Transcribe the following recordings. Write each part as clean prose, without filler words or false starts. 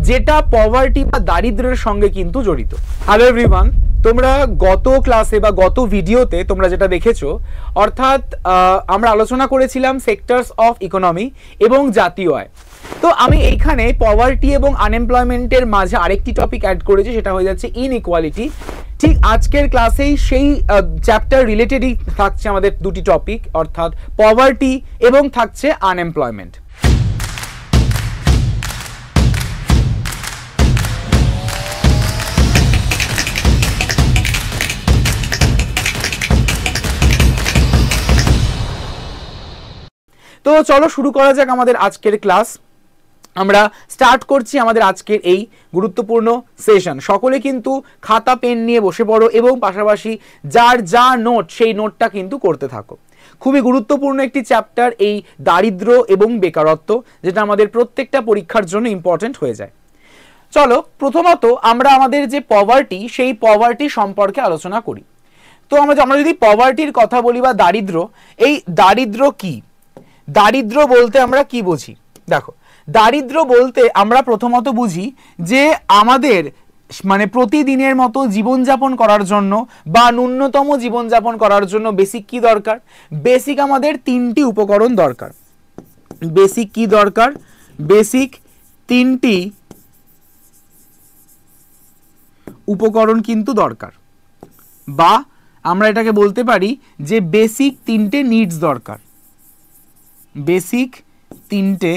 যেটা পভার্টি বা দারিদ্র্যের সঙ্গে কিন্তু জড়িত। হ্যালো এভরিওয়ান, তোমরা গত ক্লাসে বা গত ভিডিওতে তোমরা যেটা দেখেছো, অর্থাৎ আমরা আলোচনা করেছিলাম সেক্টরস অফ ইকোনমি এবং জাতীয় আয়। তো আমি এইখানে পভার্টি এবং আনএমপ্লয়মেন্টের মাঝে আরেকটি টপিক অ্যাড করেছি, সেটা হয়ে যাচ্ছে ইনইকুয়ালিটি। ঠিক আজকের ক্লাসেই সেই চ্যাপ্টার রিলেটেডই থাকছে আমাদের দুটি টপিক, অর্থাৎ পভার্টি এবং থাকছে আনএমপ্লয়মেন্ট। তো চলো শুরু করা যাক আমাদের আজকের ক্লাস। আমরা স্টার্ট করছি আমাদের আজকের এই গুরুত্বপূর্ণ সেশন। সকলে কিন্তু খাতা পেন নিয়ে বসে পড়ো এবং পাশাপাশি যার যা নোট সেই নোটটা কিন্তু করতে থাকো। খুবই গুরুত্বপূর্ণ একটি চ্যাপ্টার এই দারিদ্র্য এবং বেকারত্ব, যেটা আমাদের প্রত্যেকটা পরীক্ষার জন্য ইম্পর্টেন্ট হয়ে যায়। চলো প্রথমত আমরা আমাদের যে পভার্টি সেই পভার্টি সম্পর্কে আলোচনা করি। তো আমরা যদি পভার্টির কথা বলি বা দারিদ্র্য, এই দারিদ্র্য কি? দারিদ্র বলতে আমরা কি বুঝি? দেখো, দারিদ্র বলতে আমরা প্রথমত বুঝি যে আমাদের মানে প্রতিদিনের মতো জীবনযাপন করার জন্য বা ন্যূনতম জীবনযাপন করার জন্য বেসিক কি দরকার? বেসিক আমাদের তিনটি উপকরণ দরকার। বেসিক কি দরকার? বেসিক তিনটি উপকরণ কিন্তু দরকার, বা আমরা এটাকে বলতে পারি যে বেসিক তিনটে নিডস দরকার। বেসিক তিনটে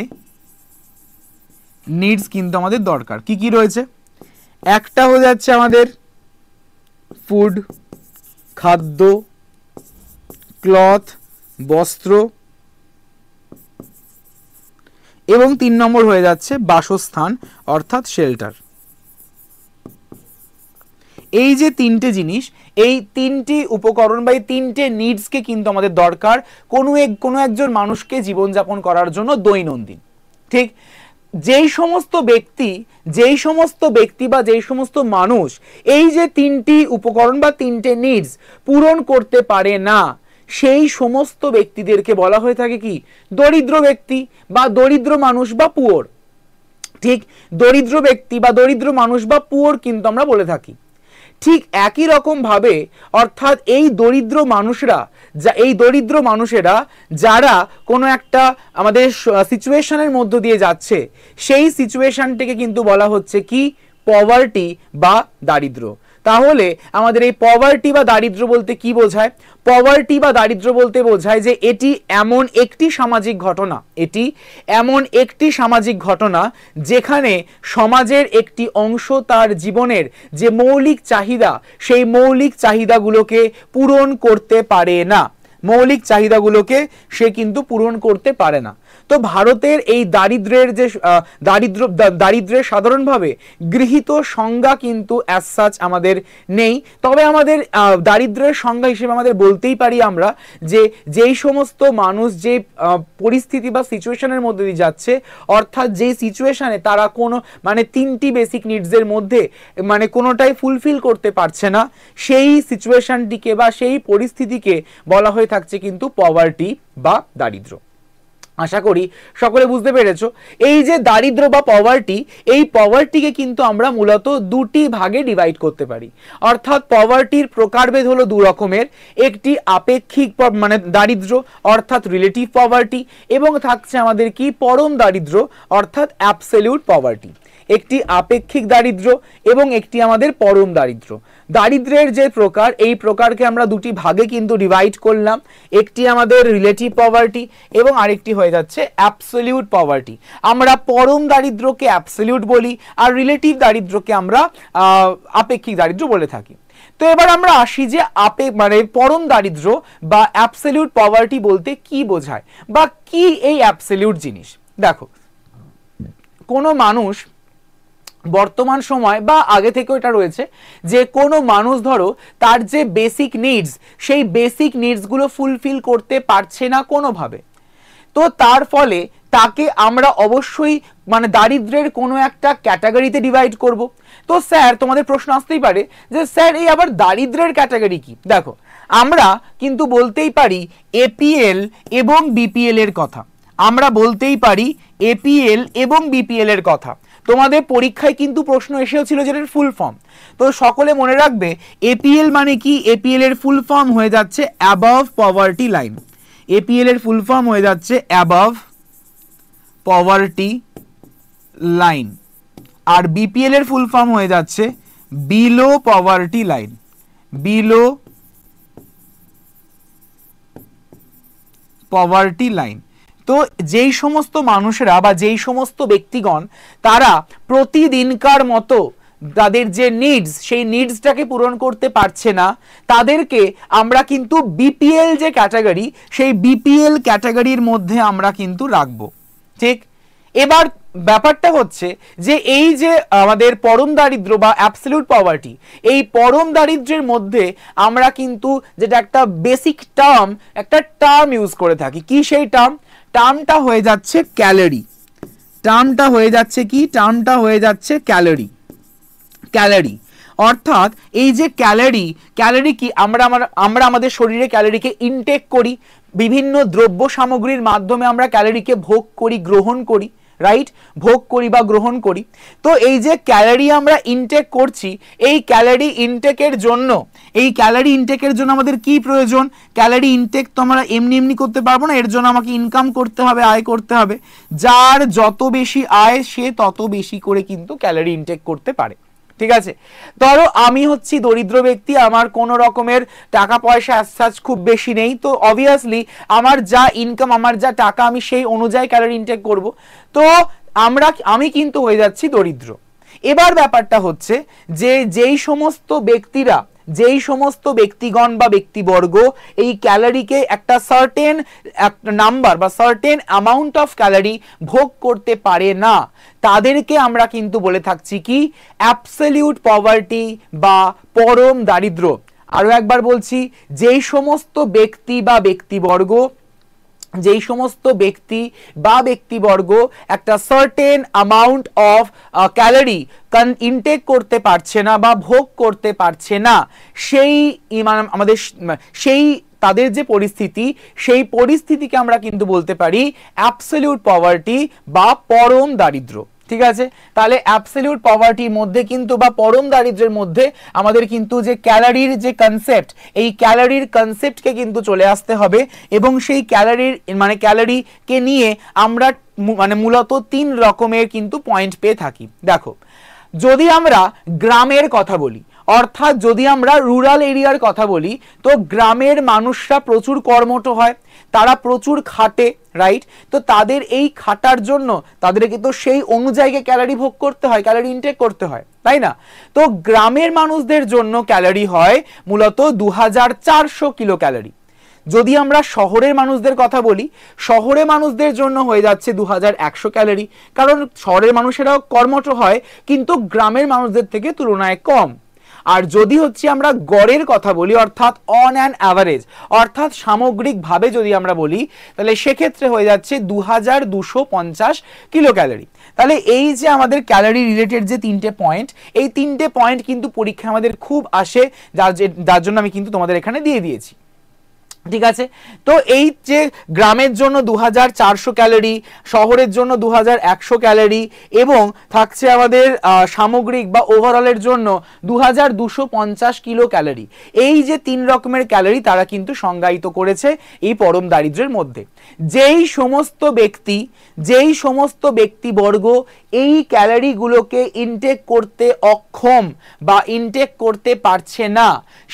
নিডস কিন্তু আমাদের দরকার। কি কি রয়েছে? একটা হয়ে যাচ্ছে আমাদের ফুড, খাদ্য, ক্লথ, বস্ত্র, এবং 3 নম্বর হয়ে যাচ্ছে বাসস্থান অর্থাৎ শেল্টার। এই যে জিনিস, এই তিনটি উপকরণ বা এই তিনটে নিডসকে কিন্তু আমাদের দরকার কোনো একজন মানুষকে জীবনযাপন করার জন্য দৈনন্দিন। ঠিক যেই সমস্ত ব্যক্তি বা যেই সমস্ত মানুষ এই যে তিনটি উপকরণ বা তিনটে নিডস পূরণ করতে পারে না, সেই সমস্ত ব্যক্তিদেরকে বলা হয়ে থাকে কি? দরিদ্র ব্যক্তি বা দরিদ্র মানুষ বা পুয়োর। ঠিক দরিদ্র ব্যক্তি বা দরিদ্র মানুষ বা পুয়োর কিন্তু আমরা বলে থাকি। ঠিক একই রকম ভাবে অর্থাৎ এই দরিদ্র মানুষেরা যারা কোনো একটা আমাদের সিচুয়েশনের মধ্য দিয়ে যাচ্ছে, সেই সিচুয়েশনটিকে কিন্তু বলা হচ্ছে কি? পভার্টি বা দারিদ্র। তাহলে আমাদের এই পভার্টি বা দারিদ্র বলতে কি বোঝায়? পভার্টি বা দারিদ্র বলতে বোঝায় যে এটি এমন একটি সামাজিক ঘটনা যেখানে সমাজের একটি অংশ তার জীবনের যে মৌলিক চাহিদা, সেই মৌলিক চাহিদাগুলোকে পূরণ করতে পারে না। সে কিন্তু পূরণ করতে পারে না। তো ভারতের এই দারিদ্র্যের সাধারণভাবে গৃহীত সংজ্ঞা কিন্তু অ্যাজ সাচ আমাদের নেই। তবে আমাদের দারিদ্র্যের সংজ্ঞা হিসেবে আমাদের বলতেই পারি আমরা যে যেই সমস্ত মানুষ যে পরিস্থিতি বা সিচুয়েশনের মধ্যে দিয়ে যাচ্ছে, অর্থাৎ যেই সিচুয়েশনে তারা কোনো মানে তিনটি বেসিক নিডসের মধ্যে মানে কোনোটাই ফুলফিল করতে পারছে না, সেই সিচুয়েশনটিকে বা সেই পরিস্থিতিকে বলা হয়ে থাকছে কিন্তু পভার্টি বা দারিদ্র্য। আশা করি সকলে বুঝতে পেরেছো। এই যে দারিদ্র বা পভার্টি, এই পভার্টিকে কিন্তু আমরা মূলত দুটি ভাগে ডিভাইড করতে পারি। অর্থাৎ পভার্টির প্রকারভেদ হলো দু রকমের। একটি আপেক্ষিক মানে দারিদ্র অর্থাৎ রিলেটিভ পভার্টি, এবং থাকছে আমাদের কি? পরম দারিদ্র অর্থাৎ অ্যাবসলিউট পভার্টি। একটি আপেক্ষিক দারিদ্র এবং একটি আমাদের পরম দারিদ্র। দারিদ্র্যের যে প্রকার, এই প্রকারকে আমরা দুটি ভাগে কিন্তু ডিভাইড করলাম। একটি আমাদের রিলেটিভ পভার্টি এবং আরেকটি হয়ে যাচ্ছে অ্যাবসলিউট পভার্টি। আমরা পরম দারিদ্রকে অ্যাবসলিউট বলি আর রিলেটিভ দারিদ্রকে আমরা আপেক্ষিক দারিদ্র বলে থাকি। তো এবার আমরা আসি যে মানে পরম দারিদ্র বা অ্যাবসলিউট পভার্টি বলতে কি বোঝায় বা কি এই অ্যাবসলিউট জিনিস। দেখো, কোনো মানুষ বর্তমান সময় বা আগে থেকেও এটা রয়েছে যে কোনো মানুষ ধরো তার যে বেসিক নিডস, সেই বেসিক নিডসগুলো ফুলফিল করতে পারছে না কোনোভাবে, তো তার ফলে তাকে আমরা অবশ্যই মানে দারিদ্র্যের কোনো একটা ক্যাটাগরিতে ডিভাইড করব। তো স্যার তোমাদের প্রশ্ন আসতেই পারে যে স্যার এই আবার দারিদ্র্যের ক্যাটাগরি কি? দেখো, আমরা কিন্তু বলতেই পারি এপিএল এবং বিপিএল এর কথা। আমরা বলতেই পারি এপিএল এবং বিপিএল এর কথা। তোমাদের পরীক্ষায় কিন্তু প্রশ্ন এসেছিল যেটার ফুল ফর্ম। তো সকলে মনে রাখবে এপিএল মানে কি, এপিএল এর ফুল ফর্ম হয়ে যাচ্ছে অ্যাবভ পভার্টি লাইন। এপিএল এর ফুল ফর্ম হয়ে যাচ্ছে অ্যাবভ পভার্টি লাইন, আর বিপিএল এর ফুল ফর্ম হয়ে যাচ্ছে below poverty line. Below poverty line. তো যেই সমস্ত মানুষেরা বা যেই সমস্ত ব্যক্তিগণ তারা প্রতিদিনকার মতো তাদের যে নিডস সেই নিডসটাকে পূরণ করতে পারছে না, তাদেরকে আমরা কিন্তু বিপিএল যে ক্যাটাগরি সেই বিপিএল ক্যাটাগরির মধ্যে আমরা কিন্তু রাখবো। ঠিক, এবার ব্যাপারটা হচ্ছে যে এই যে আমাদের পরম দারিদ্র বা অ্যাবসলিউট পভার্টি, এই পরম দারিদ্র্যের মধ্যে আমরা কিন্তু যেটা একটা বেসিক টার্ম, একটা টার্ম ইউজ করে থাকি। কি সেই টার্মটা হয়ে যাচ্ছে ক্যালোরি। টার্মটা হয়ে যাচ্ছে কি? টার্মটা হয়ে যাচ্ছে ক্যালোরি। ক্যালোরি অর্থাৎ এই যে ক্যালোরি, ক্যালোরি কি? আমরা আমাদের শরীরে ক্যালোরিকে ইনটেক করি, বিভিন্ন দ্রব্য সামগ্রীর মাধ্যমে আমরা ক্যালোরিকে ভোগ করি, গ্রহণ করি, রাইট? ভোগ করি বা গ্রহণ করি। তো এই যে ক্যালোরি আমরা ইনটেক করছি, এই ক্যালোরি ইনটেকের জন্য আমাদের কি প্রয়োজন? ক্যালোরি ইনটেক তো আমরা এমনি এমনি করতে পারবো না, এর জন্য আমাকে ইনকাম করতে হবে, আয় করতে হবে। যার যত বেশি আয় সে তত বেশি করে কিন্তু ক্যালোরি ইনটেক করতে পারে। ঠিক আছে, ধরো আমি হচ্ছি দরিদ্র ব্যক্তি, আমার কোনো রকমের টাকা পয়সা অ্যাজ খুব বেশি নেই, তো অবভিয়াসলি আমার যা ইনকাম, আমার যা টাকা, আমি সেই অনুযায়ী ক্যালোরি ইনটেক করব। তো আমি কিন্তু হয়ে যাচ্ছি দরিদ্র। এবার ব্যাপারটা হচ্ছে যে যেই সমস্ত ব্যক্তিগণ বা ব্যক্তিবর্গ এই ক্যালোরিকে একটা সার্টেন নাম্বার বা সার্টেন অ্যামাউন্ট অফ ক্যালোরি ভোগ করতে পারে না, তাদেরকে আমরা কিন্তু বলে থাকছি কি? অ্যাবসলিউট পভার্টি বা পরম দারিদ্র। আরো একবার বলছি, যেই সমস্ত ব্যক্তি বা ব্যক্তিবর্গ একটা certain amount of calorie intact করতে পারছে না বা ভোগ করতে পারছে না, সেই তাদের যে পরিস্থিতি, সেই পরিস্থিতিকে আমরা কিন্তু বলতে পারি অ্যাবসলিউট পভার্টি বা পরম দারিদ্র। ঠিক আছে, তাহলে অ্যাবসলিউট পভার্টির মধ্যে কিন্তু বা পরম দারিদ্র্যের মধ্যে আমাদের কিন্তু যে ক্যালোরির যে কনসেপ্ট, এই ক্যালোরির কনসেপ্টকে কিন্তু চলে আসতে হবে, এবং সেই ক্যালোরিকে নিয়ে আমরা মূলত 3 রকমের কিন্তু পয়েন্ট পেয়ে থাকি। দেখো, যদি আমরা গ্রামের কথা বলি, অর্থাৎ যদি আমরা রুরাল এরিয়ার কথা বলি, তো গ্রামের মানুষরা প্রচুর কর্মঠ হয়, তারা প্রচুর খাটে, রাইট? তো তাদের এই খাটার জন্য তাদেরকে তো সেই অনুযায়ী ক্যালোরি ভোগ করতে হয়, ক্যালোরি ইনটেক করতে হয়, তাই না? তো গ্রামের মানুষদের জন্য ক্যালোরি হয় মূলত 2400 কিলো ক্যালোরি। যদি আমরা শহরের মানুষদের কথা বলি, শহরের মানুষদের জন্য হয়ে যাচ্ছে 2100 ক্যালোরি, কারণ শহরের মানুষেরাও কর্মঠ হয় কিন্তু গ্রামের মানুষদের থেকে তুলনায় কম। আর যদি হচ্ছে আমরা গড়ের কথা বলি, অর্থাৎ অন অ্যান অ্যাভারেজ, অর্থাৎ সামগ্রিকভাবে যদি আমরা বলি, তাহলে সেক্ষেত্রে হয়ে যাচ্ছে 2250 কিলো ক্যালোরি। তাহলে এই যে আমাদের ক্যালোরি রিলেটেড যে 3টে পয়েন্ট, এই 3টে পয়েন্ট কিন্তু পরীক্ষায় আমাদের খুব আসে, যার জন্য আমি কিন্তু তোমাদের এখানে দিয়ে দিয়েছি। ঠিক আছে, তো এই যে গ্রামের জন্য 2400 ক্যালোরি, শহরের জন্য 2100 ক্যালোরি, এবং থাকছে আমাদের সামগ্রিক বা ওভারঅলের জন্য 2250 কিলো ক্যালোরি। এই যে 3 রকমের ক্যালোরি তারা কিন্তু সংজ্ঞায়িত করেছে এই পরম দারিদ্র্যের মধ্যে। যেই সমস্ত ব্যক্তিবর্গ এই ক্যালোরিগুলোকে ইনটেক করতে অক্ষম বা ইনটেক করতে পারছে না,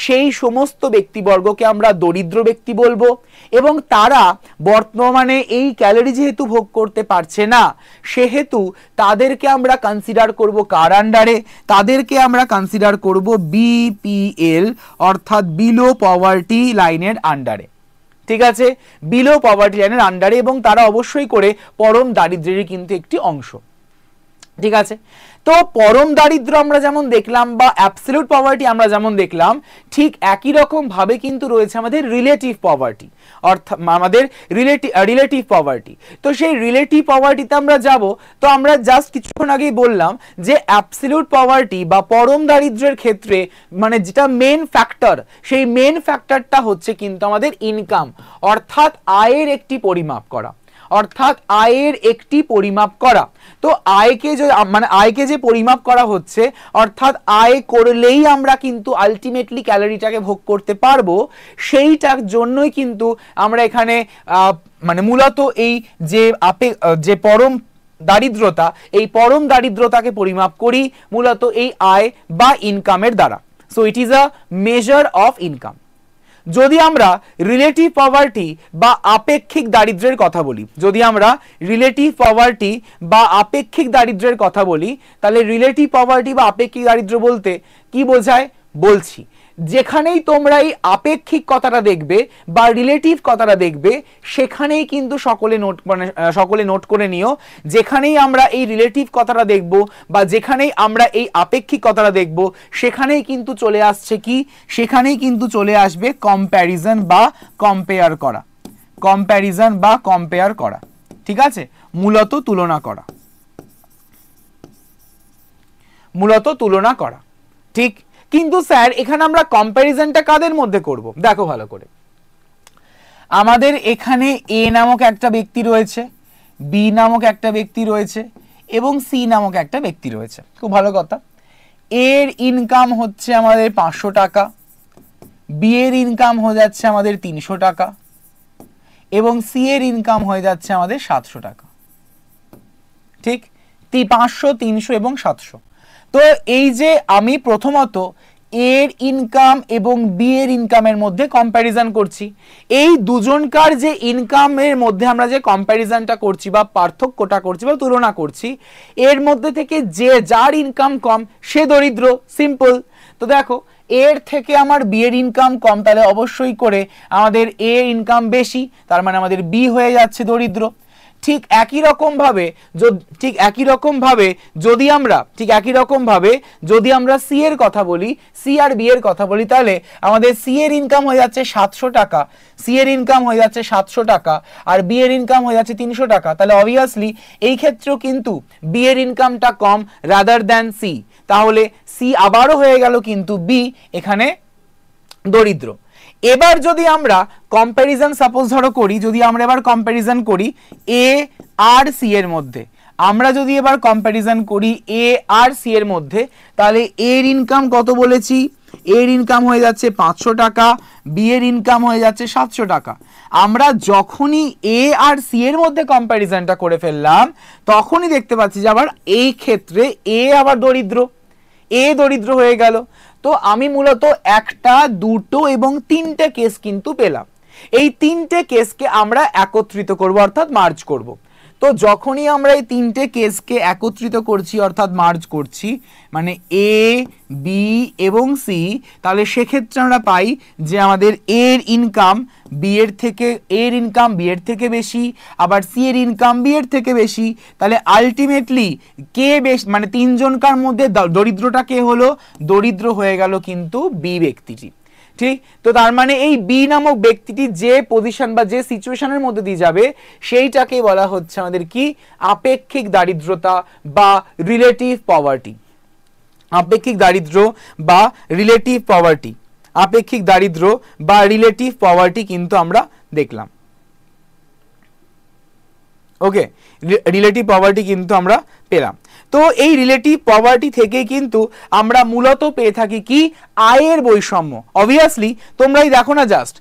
সেই সমস্ত ব্যক্তিবর্গকে আমরা দরিদ্র ব্যক্তি বলবো, এবং তারা বর্তমানে এই ক্যালোরি যেহেতু ভোগ করতে পারছে না, সেহেতু তাদেরকে আমরা কনসিডার করব কার আন্ডারে? তাদেরকে আমরা কনসিডার করব বিপিএল, অর্থাৎ বিলো পভার্টি লাইনের আন্ডারে। ঠিক আছে, বিলো পভার্টি লাইনের আন্ডারে, এবং তারা অবশ্যই করে পরম দারিদ্র্যেরই কিন্তু একটি অংশ। ঠিক আছে, তো পরম দারিদ্র আমরা যেমন দেখলাম বা অ্যাবসলিউট পভার্টি আমরা যেমন দেখলাম, ঠিক একই রকম ভাবে কিন্তু রয়েছে আমাদের রিলেটিভ পভার্টি, অর্থাৎ আমাদের রিলেটিভ পভার্টি। তো সেই রিলেটিভ পভার্টিতে আমরা যাব। তো আমরা জাস্ট কিছুক্ষণ আগেই বললাম যে অ্যাবসলিউট পভার্টি বা পরম দারিদ্র্যের ক্ষেত্রে যেটা মেন ফ্যাক্টর, সেই মেন ফ্যাক্টরটা হচ্ছে কিন্তু আমাদের ইনকাম, অর্থাৎ আয়ের একটি পরিমাপ করা। অর্থাৎ আয়ের একটি পরিমাপ করা। তো আয়কে যে মানে আয়কে যে পরিমাপ করা হচ্ছে, অর্থাৎ আয় করলেই আমরা কিন্তু আলটিমেটলি ক্যালোরিটাকে ভোগ করতে পারবো, সেইটার জন্যই কিন্তু আমরা এখানে মানে মূলত এই যে পরম দারিদ্রতা, এই পরম দারিদ্রতাকে পরিমাপ করি মূলত এই আয় বা ইনকামের দ্বারা। So it is a measure of income. যদি আমরা রিলেটিভ পভার্টি বা আপেক্ষিক দারিদ্র্যের কথা বলি, যদি আমরা রিলেটিভ পভার্টি বা আপেক্ষিক দারিদ্র্যের কথা বলি, তাহলে রিলেটিভ পভার্টি বা আপেক্ষিক দারিদ্র্য বলতে কি বোঝায় বলছি। যেখানেই তোমরা এই আপেক্ষিক কথাটা দেখবে বা রিলেটিভ কথাটা দেখবে, সেখানেই কিন্তু সকলে নোট করে নিও, যেখানেই আমরা এই রিলেটিভ কথাটা দেখব বা যেখানেই আমরা এই আপেক্ষিক কথাটা দেখব, সেখানেই কিন্তু চলে আসছে কি, সেখানেই কিন্তু চলে আসবে কম্প্যারিজন বা কম্পেয়ার করা, কম্প্যারিজন বা কম্পেয়ার করা, ঠিক আছে, মূলত তুলনা করা, মূলত তুলনা করা, ঠিক। কিন্তু স্যার এখানে আমরা কম্প্যারিজনটা কাদের মধ্যে করব? দেখো ভালো করে, আমাদের এখানে এ নামক একটা ব্যক্তি রয়েছে, বি নামক একটা ব্যক্তি রয়েছে এবং সি নামক একটা ব্যক্তি রয়েছে। খুব ভালো কথা। এর ইনকাম হচ্ছে আমাদের 500 টাকা, বি এর ইনকাম হয়ে যাচ্ছে আমাদের 300 টাকা এবং সি এর ইনকাম হয়ে যাচ্ছে আমাদের 700 টাকা, ঠিক। 500, 300 এবং 700। তো এই যে আমি প্রথমত এর ইনকাম এবং বি এর ইনকামের মধ্যে কম্প্যারিজন করছি, এই দুজনকার যে ইনকামের মধ্যে আমরা যে কম্প্যারিজনটা করছি বা পার্থক্যটা করছি বা তুলনা করছি, এর মধ্যে থেকে যে যার ইনকাম কম সে দরিদ্র, সিম্পল। তো দেখো এর থেকে আমার বি এর ইনকাম কম, তাহলে অবশ্যই করে আমাদের এ এর ইনকাম বেশি, তার মানে আমাদের বি হয়ে যাচ্ছে দরিদ্র। ঠিক একই রকম ভাবে যদি আমরা সি এর কথা বলি, সি আর বি এর কথা বলি, তাহলে আমাদের সি এর ইনকাম হয়ে যাচ্ছে 700 টাকা, সি এর ইনকাম হয়ে যাচ্ছে 700 টাকা আর বি এর ইনকাম হয়ে যাচ্ছে 300 টাকা। তাহলে অবভিয়াসলি এই ক্ষেত্রেও কিন্তু বি এর ইনকামটা কম রাদার দ্যান সি, তাহলে সি আবারও হয়ে গেল কিন্তু বি এখানে দরিদ্র। এবার যদি আমরা কম্প্যারিজন সাপোজ ধরো করি, যদি আমরা এবার কম্প্যারিজন করি এ আর সি এর মধ্যে, আমরা যদি এবার কম্প্যারিজন করি এ আর সি এর মধ্যে, তাহলে এর ইনকাম কত বলেছি, এর ইনকাম হয়ে যাচ্ছে 500 টাকা, বি এর ইনকাম হয়ে যাচ্ছে 700 টাকা। আমরা যখনই এ আর সি এর মধ্যে কম্প্যারিজনটা করে ফেললাম, তখনই দেখতে পাচ্ছি যে আবার এই ক্ষেত্রে এ আবার দরিদ্র, এ দরিদ্র হয়ে গেল। তো আমি মূলত একটা, দুটো এবং তিনটে কেস কিন্তু পেলাম। এই তিনটে কেসকে আমরা একত্রিত করব, অর্থাৎ মার্জ করব। তো যখনই আমরা এই তিনটে কেসকে একত্রিত করছি অর্থাৎ মার্জ করছি, মানে এ, বি এবং সি, তাহলে সেক্ষেত্রে আমরা পাই যে আমাদের এর ইনকাম বি এর থেকে বেশি, আবার সি এর ইনকাম বি এর থেকে বেশি। তাহলে আলটিমেটলি কে বেশি, মানে তিনজনকার মধ্যে দরিদ্রটা কে হলো, দরিদ্র হয়ে গেল কিন্তু বি ব্যক্তিটি, ঠিক। তো তার মানে এই বি নামক ব্যক্তিটি যে পজিশন বা যে সিচুয়েশনের মধ্যে দিয়ে যাবে, সেইটাকে বলা হচ্ছে আমাদের কি, আপেক্ষিক দারিদ্রতা বা রিলেটিভ পভার্টি। আপেক্ষিক দারিদ্র বা রিলেটিভ পভার্টি, আপেক্ষিক দারিদ্র বা রিলেটিভ পভার্টি কিন্তু আমরা দেখলাম। ওকে, রিলেটিভ পভার্টি কিন্তু আমরা পেলাম। তো এই রিলেটিভ পভার্টি থেকে কিন্তু আমরা মূলত পেয়ে থাকি কি, আয়ের বৈষম্য। অবভিয়াসলি তোমরাই দেখো না, জাস্ট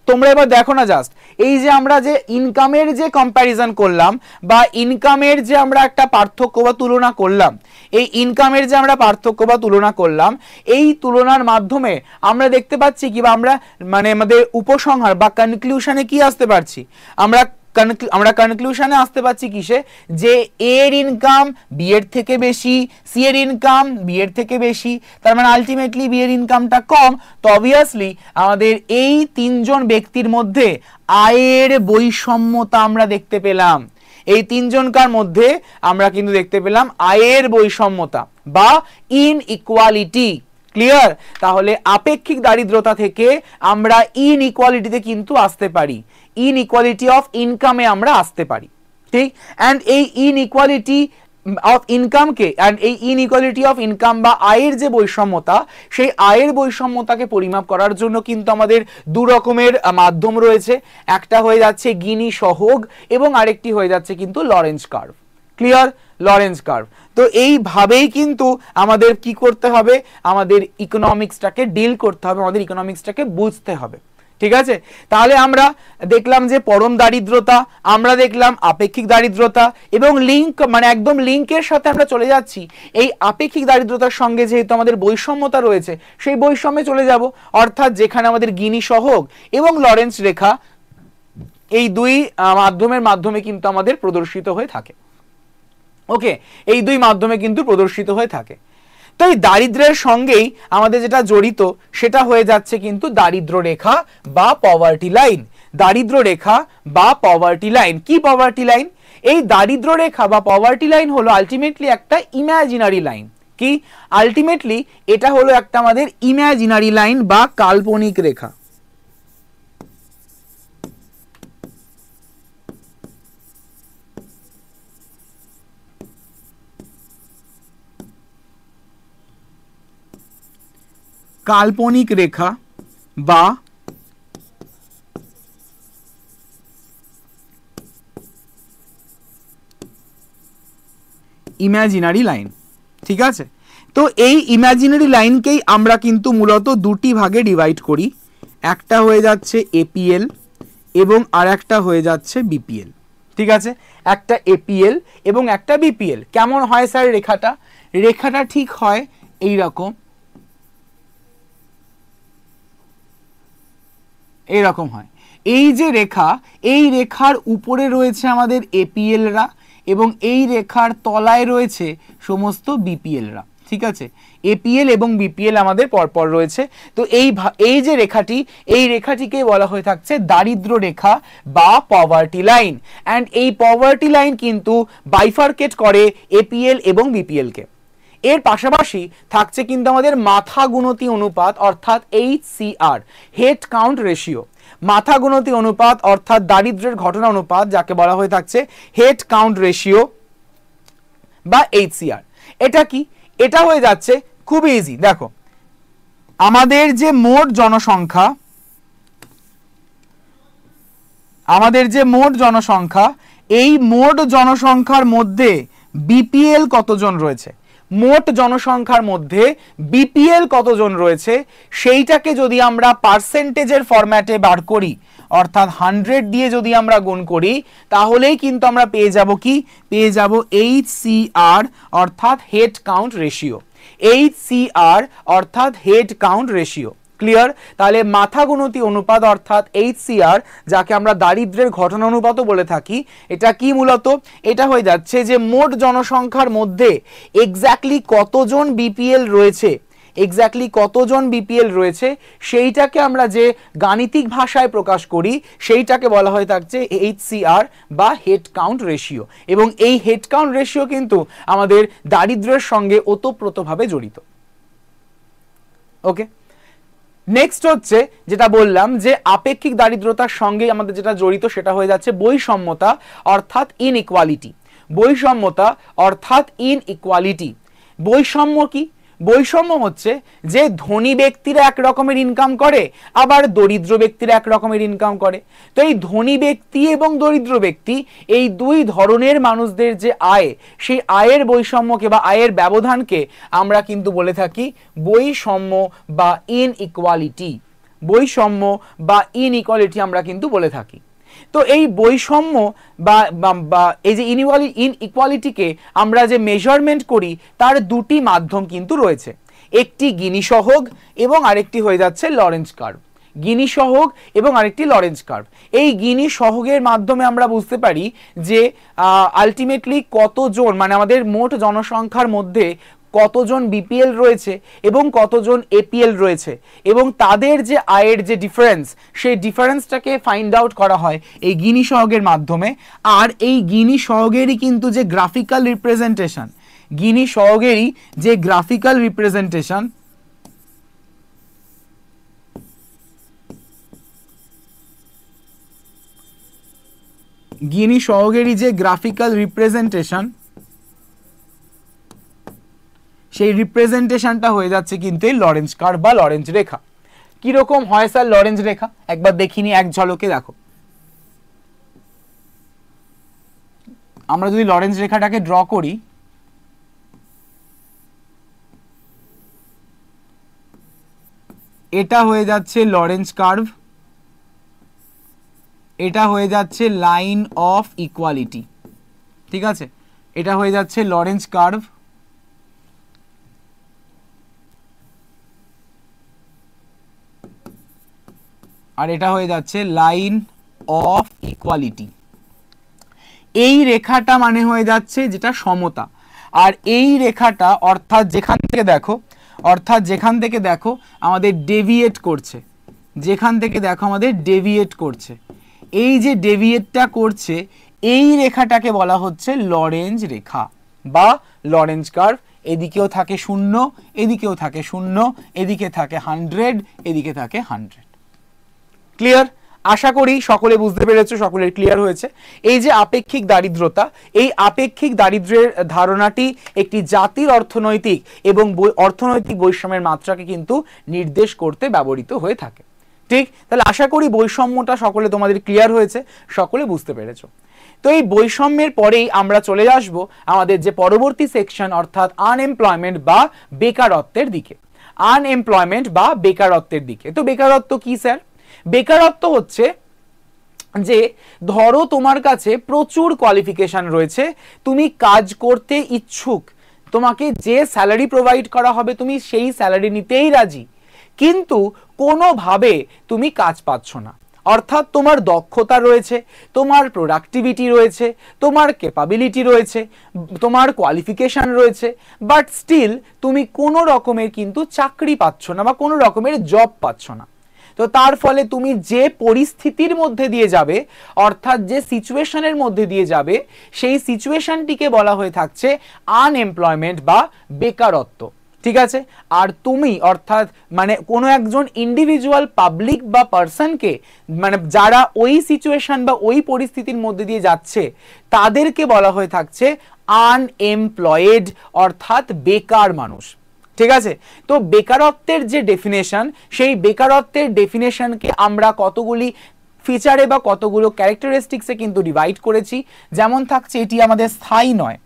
তোমরা এবার দেখো না, জাস্ট এই যে আমরা যে ইনকামের যে কম্প্যারিজন করলাম বা ইনকামের যে আমরা একটা পার্থক্য বা তুলনা করলাম, এই ইনকামের যে আমরা পার্থক্য বা তুলনা করলাম, এই তুলনার মাধ্যমে আমরা দেখতে পাচ্ছি কি, বা আমরা মানে আমাদের উপসংহার বা কনক্লুশনে কি আসতে পারছি, আমরা কনক্লুশনে আসতে পারছি কিসে, যে এর ইনকাম বি এর থেকে বেশি, সি এর ইনকাম বি এর থেকে বেশি, তার মানে আলটিমেটলি বি এর ইনকামটা কম। তো অবভিয়াসলি আমাদের এই তিনজন ব্যক্তির মধ্যে আয়ের বৈষম্যতা আমরা দেখতে পেলাম, এই তিনজনকার মধ্যে আমরা কিন্তু দেখতে পেলাম আয়ের বৈষম্যতা বা ইনইকুয়ালিটি। ক্লিয়ার? তাহলে আপেক্ষিক দারিদ্রতা থেকে আমরা ইনইকুয়ালিটিতে কিন্তু আসতে পারি, ইনইকুয়ালিটি অফ ইনকামে আমরা আসতে পারি, ঠিক। অ্যান্ড এই ইনইকুয়ালিটি অফ ইনকামকে অ্যান্ড এই ইনইকুয়ালিটি অফ ইনকাম বা আয়ের যে বৈষম্যতা, সেই আয়ের বৈষম্যতাকে পরিমাপ করার জন্য কিন্তু আমাদের দু রকমের মাধ্যম রয়েছে। একটা হয়ে যাচ্ছে গিনি সহগ এবং আরেকটি হয়ে যাচ্ছে কিন্তু Lorenz curve. Clear? Lorenz curve. তো এইভাবেই কিন্তু আমাদের কি করতে হবে, আমাদের ইকোনমিক্সটাকে ডিল করতে হবে, আমাদের ইকোনমিক্সটাকে বুঝতে হবে। ঠিক আছে? তাহলে আমরা দেখলাম যে পরম দারিদ্রতা, আমরা দেখলাম আপেক্ষিক দারিদ্রতা, এবং লিঙ্ক মানে একদম লিঙ্কের সাথে আমরা চলে যাচ্ছি এই আপেক্ষিক দারিদ্রতার সঙ্গে যেহেতু আমাদের বৈষম্যতা রয়েছে, সেই বৈষম্যে চলে যাব, অর্থাৎ যেখানে আমাদের গিনি সহগ এবং লরেঞ্জ রেখা এই দুই মাধ্যমের মাধ্যমে কিন্তু আমাদের প্রদর্শিত হয়ে থাকে। ওকে, এই দুই মাধ্যমে কিন্তু প্রদর্শিত হয়ে থাকে। তো এই দারিদ্র্যের সঙ্গেই আমাদের যেটা জড়িত সেটা হয়ে যাচ্ছে কিন্তু দারিদ্র রেখা বা পভার্টি লাইন। দারিদ্র রেখা বা পভার্টি লাইন কি? পভার্টি লাইন, এই দারিদ্র রেখা বা পভার্টি লাইন হলো আলটিমেটলি একটা ইমাজিনারি লাইন। কি? আলটিমেটলি এটা হলো একটা আমাদের ইমাজিনারি লাইন বা কাল্পনিক রেখা। কাল্পনিক রেখা বা ইমাজিনারি লাইন। ঠিক আছে? তো এই ইমাজিনারি লাইনকেই আমরা কিন্তু মূলত দুটি ভাগে ডিভাইড করি, একটা হয়ে যাচ্ছে এপিএল এবং আর একটা হয়ে যাচ্ছে বিপিএল। ঠিক আছে? একটা এপিএল এবং একটা বিপিএল। কেমন হয় স্যার রেখাটা? রেখাটা ঠিক হয় এই রকম, এইরকম হয়। এই যে রেখা, এই রেখার উপরে রয়েছে আমাদের এপিএলরা এবং এই রেখার তলায় রয়েছে সমস্ত বিপিএলরা। ঠিক আছে? এপিএল এবং বিপিএল আমাদের পরপর রয়েছে। তো এই যে রেখাটি, এই রেখাটিকে বলা হয়ে থাকছে দারিদ্র রেখা বা পভার্টি লাইন। অ্যান্ড এই পভার্টি লাইন কিন্তু বাইফার্কেট করে এপিএল এবং বিপিএল কে। এর পাশাপাশি থাকছে কিন্তু আমাদের মাথা গুণতি অনুপাত অর্থাৎ HCR, হেড কাউন্ট রেশিও। মাথা গুণতি অনুপাত অর্থাৎ দারিদ্র্যের ঘটনা অনুপাত, যাকে বলা হয়ে থাকছে হেড কাউন্ট রেশিও বা HCR। এটা কি? এটা হয়ে যাচ্ছে খুব ইজি। দেখো, আমাদের যে মোট জনসংখ্যা, এই মোট জনসংখ্যার মধ্যে বিপিএল কতজন রয়েছে, মোট জনসংখ্যার মধ্যে বিপিএল কতজন রয়েছে, সেইটাকে যদি আমরা পার্সেন্টেজের ফরম্যাটে বার করি, অর্থাৎ 100 দিয়ে যদি আমরা গুণ করি, তাহলেই কিন্তু আমরা পেয়ে যাব কি? পেয়ে যাব HCR অর্থাৎ হেড কাউন্ট রেশিও। HCR অর্থাৎ হেড কাউন্ট রেশিও। ক্লিয়ার? তাহলে মাথা গুণতি অনুপাত অর্থাৎ HCR, যাকে আমরা দারিদ্র্যের ঘটনা অনুপাতও বলে থাকি, এটা কি মূলত? এটা হয়ে যাচ্ছে যে মোট জনসংখ্যার মধ্যে এক্স্যাক্টলি কতজন বিপিএল রয়েছে, এক্স্যাক্টলি কতজন বিপিএল রয়েছে সেইটাকে আমরা যে গাণিতিক ভাষায় প্রকাশ করি, সেইটাকে বলা হয়ে থাকছে HCR বা হেড কাউন্ট রেশিও। এবং এই হেড কাউন্ট রেশিও কিন্তু আমাদের দারিদ্র্যের সঙ্গে ওতপ্রোতভাবে জড়িত। ওকে, নেক্সট হচ্ছে যেটা বললাম যে আপেক্ষিক দারিদ্রতার সঙ্গে আমাদের যেটা জড়িত সেটা হয়ে যাচ্ছে বৈষম্যতা অর্থাৎ ইনইকুয়ালিটি। বৈষম্যতা অর্থাৎ ইনইকুয়ালিটি। বৈষম্য কি? বৈষম্য হচ্ছে যে ধনী ব্যক্তিরা এক রকমের ইনকাম করে, আবার দরিদ্র ব্যক্তিরা এক রকমের ইনকাম করে। তো এই ধনী ব্যক্তি এবং দরিদ্র ব্যক্তি, এই দুই ধরনের মানুষদের যে আয়, সেই আয়ের বৈষম্যকে বা আয়ের ব্যবধানকে আমরা কিন্তু বলে থাকি বৈষম্য বা ইনইকুয়ালিটি। বৈষম্য বা ইনইকুয়ালিটি আমরা কিন্তু বলে থাকি। তো এই বৈষম্য বা এই যে ইনইকুয়ালিটিকে আমরা যে মেজারমেন্ট করি, তার দুটি মাধ্যম কিন্তু রয়েছে, একটি গিনি সহগ এবং আরেকটি হয়ে যাচ্ছে লরেঞ্জ কার্ভ। গিনি সহগ এবং আরেকটি লরেঞ্জ কার্ভ। এই গিনি সহগের মাধ্যমে আমরা বুঝতে পারি যে আলটিমেটলি কতজন, মানে আমাদের মোট জনসংখ্যার মধ্যে কতজন বিপিএল রয়েছে এবং কতজন এপিএল রয়েছে, এবং তাদের যে আয়ের যে ডিফারেন্স, সেই ডিফারেন্সটাকে ফাইন্ড আউট করা হয় এই গিনি সহগের মাধ্যমে। আর এই গিনি সহগেরই কিন্তু যে গ্রাফিক্যাল রিপ্রেজেন্টেশন, গিনি সহগেরই যে গ্রাফিক্যাল রিপ্রেজেন্টেশন, গিনি সহগেরই যে গ্রাফিক্যাল রিপ্রেজেন্টেশন সেই রিপ্রেজেন্টেশনটা হয়ে যাচ্ছে কিন্তু এই লরেঞ্জ কার্ভ বা লরেঞ্জ রেখা। কিরকম হয় স্যার লরেঞ্জ রেখা, একবার দেখিনি এক ঝলকে। দেখো আমরা যদি লরেঞ্জ রেখাটাকে ড্র করি, এটা হয়ে যাচ্ছে লরেঞ্জ কার্ভ, এটা হয়ে যাচ্ছে লাইন অফ ইকুয়ালিটি, ঠিক আছে, এটা হয়ে যাচ্ছে লরেঞ্জ কার্ভ, আর এটা হয়ে যাচ্ছে লাইন অফ ইকুয়ালিটি। এই রেখাটা মানে হয়ে যাচ্ছে যেটা সমতা, আর এই রেখাটা অর্থাৎ যেখান থেকে দেখো আমাদের ডেভিয়েট করছে, যেখান থেকে দেখো আমাদের ডেভিয়েট করছে, এই যে ডেভিয়েটটা করছে এই রেখাটাকে বলা হচ্ছে লরেঞ্জ রেখা বা লরেঞ্জ কার্ভ। এদিকেও থাকে 0, এদিকেও থাকে 0, এদিকে থাকে 100, এদিকে থাকে 100। ক্লিয়ার? আশা করি সকলে বুঝতে পেরেছো, সকলের ক্লিয়ার হয়েছে। এই যে আপেক্ষিক দারিদ্রতা, এই আপেক্ষিক দারিদ্র্যের ধারণাটি একটি জাতির অর্থনৈতিক এবং অর্থনৈতিক বৈষম্যের মাত্রাকে কিন্তু নির্দেশ করতে ব্যবহৃত হয়ে থাকে। ঠিক, তাহলে আশা করি বৈষম্যটা সকলে তোমাদের ক্লিয়ার হয়েছে, সকলে বুঝতে পেরেছো। তো এই বৈষম্যের পরেই আমরা চলে আসব আমাদের যে পরবর্তী সেকশন, অর্থাৎ আনএমপ্লয়মেন্ট বা বেকারত্বের দিকে। আনএমপ্লয়মেন্ট বা বেকারত্বের দিকে। তো বেকারত্ব কি স্যার? বেকারত্ব হচ্ছে যে ধরো তোমার কাছে প্রচুর কোয়ালিফিকেশন রয়েছে, তুমি কাজ করতে ইচ্ছুক, তোমাকে যে স্যালারি প্রোভাইড করা হবে তুমি সেই স্যালারি নিতেই রাজি, কিন্তু কোনোভাবে তুমি কাজ পাচ্ছ না। অর্থাৎ তোমার দক্ষতা রয়েছে, তোমার প্রোডাক্টিভিটি রয়েছে, তোমার ক্যাপাবিলিটি রয়েছে, তোমার কোয়ালিফিকেশন রয়েছে, বাট স্টিল তুমি কোনো রকমের কিন্তু চাকরি পাচ্ছ না বা কোনো রকমের জব পাচ্ছ না। তো তার ফলে তুমি যে পরিস্থিতির মধ্যে দিয়ে যাবে, অর্থাৎ যে সিচুয়েশনের মধ্যে দিয়ে যাবে, সেই সিচুয়েশনটিকে বলা হয়ে থাকছে আনএমপ্লয়মেন্ট বা বেকারত্ব। ঠিক আছে? আর তুমি অর্থাৎ মানে কোনো একজন ইন্ডিভিজুয়াল পাবলিক বা পার্সনকে, মানে যারা ওই সিচুয়েশন বা ওই পরিস্থিতির মধ্যে দিয়ে যাচ্ছে, তাদেরকে বলা হয়ে থাকছে আনএমপ্লয়েড, অর্থাৎ বেকার মানুষ। ঠিক আছে? তো বেকারত্বের যে ডেফিনেশন, সেই বেকারত্বের ডেফিনেশনকে আমরা কতগুলি ফিচারে বা কতগুলো ক্যারেক্টারিস্টিক্সে কিন্তু ডিভাইড করেছি। যেমন থাকছে এটি আমাদের স্থায়ী নয়,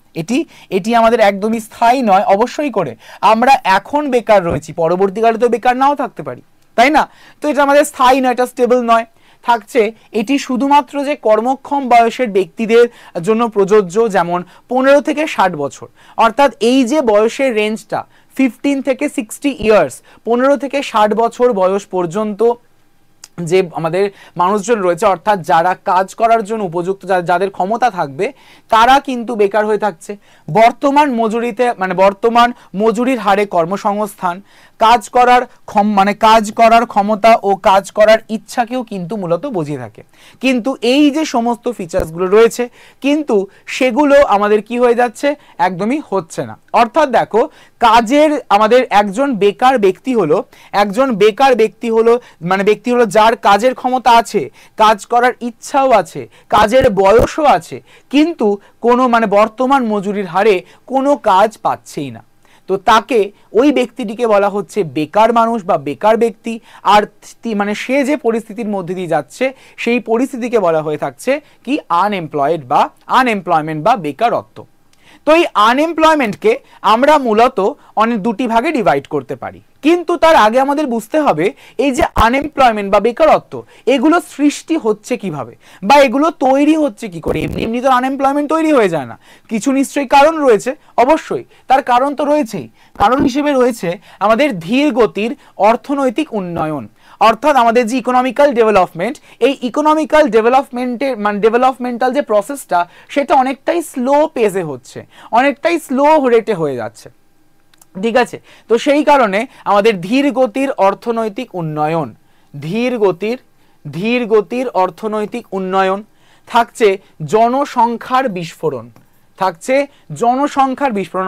এটি আমাদের একদমই স্থায়ী নয়। অবশ্যই করে আমরা এখন বেকার রয়েছি, পরবর্তীকালে তো বেকার নাও থাকতে পারি, তাই না? তো এটা আমাদের স্থায়ী নয়, এটা স্টেবল নয়। থাকছে এটি শুধুমাত্র যে কর্মক্ষম বয়সের ব্যক্তিদের জন্য প্রযোজ্য, যেমন 15 থেকে 60 বছর, অর্থাৎ এই যে বয়সের রেঞ্জটা 15 থেকে 60 ইয়ার্স, 15 থেকে 60 বছর বয়স পর্যন্ত যে আমাদের মানুষজন রয়েছে, অর্থাৎ যারা কাজ করার জন্য উপযুক্ত, যাদের ক্ষমতা থাকবে, তারা কিন্তু বেকার হয়ে থাকছে। বর্তমান মজুরিতে মানে বর্তমান মজুরির হারে কর্মসংস্থান, কাজ করার ক্ষমতা ও কাজ করার ইচ্ছাকেও কিন্তু মূলত বুঝিয়ে থাকে। কিন্তু এই যে সমস্ত ফিচার্সগুলো রয়েছে, কিন্তু সেগুলো আমাদের কি হয়ে যাচ্ছে, একদমই হচ্ছে না। অর্থাৎ দেখো, কাজের আমাদের একজন বেকার ব্যক্তি হলো মানে ব্যক্তি হলো যার কাজের ক্ষমতা আছে, কাজ করার ইচ্ছাও আছে, কাজের বয়সও আছে, কিন্তু কোনো মানে বর্তমান মজুরির হারে কোনো কাজ পাচ্ছেই না। তো তাকে, ওই ব্যক্তিটিকে বলা হচ্ছে বেকার মানুষ বা বেকার ব্যক্তি। আর মানে সে যে পরিস্থিতির মধ্যে দিয়ে যাচ্ছে, সেই পরিস্থিতিকে বলা হয়ে থাকছে কি, আনএমপ্লয়মেন্ট বা বেকারত্ব। তো এই আনএমপ্লয়মেন্টকে আমরা মূলত অনেক দুটি ভাগে ডিভাইড করতে পারি, কিন্তু তার আগে আমাদের বুঝতে হবে এই যে আনএমপ্লয়মেন্ট বা বেকারত্ব, এগুলো সৃষ্টি হচ্ছে কিভাবে বা এগুলো তৈরি হচ্ছে কি করে। এমনি তো আনএমপ্লয়মেন্ট তৈরি হয়ে যায় না, কিছু নিশ্চয়ই কারণ রয়েছে। অবশ্যই তার কারণ তো রয়েছেই। কারণ হিসেবে রয়েছে আমাদের ধীর গতির অর্থনৈতিক উন্নয়ন, অর্থাৎ আমাদের যে ইকোনমিক্যাল ডেভেলপমেন্ট, এই ইকোনমিক্যাল ডেভেলপমেন্টের মানে ডেভেলপমেন্টাল যে প্রসেসটা, সেটা অনেকটাই স্লো পেজে হচ্ছে, অনেকটাই স্লো রেটে হয়ে যাচ্ছে। ঠিক আছে? তো সেই কারণে আমাদের ধীর গতির অর্থনৈতিক উন্নয়ন, ধীর গতির অর্থনৈতিক উন্নয়ন। থাকছে জনসংখ্যার বিস্ফোরণ,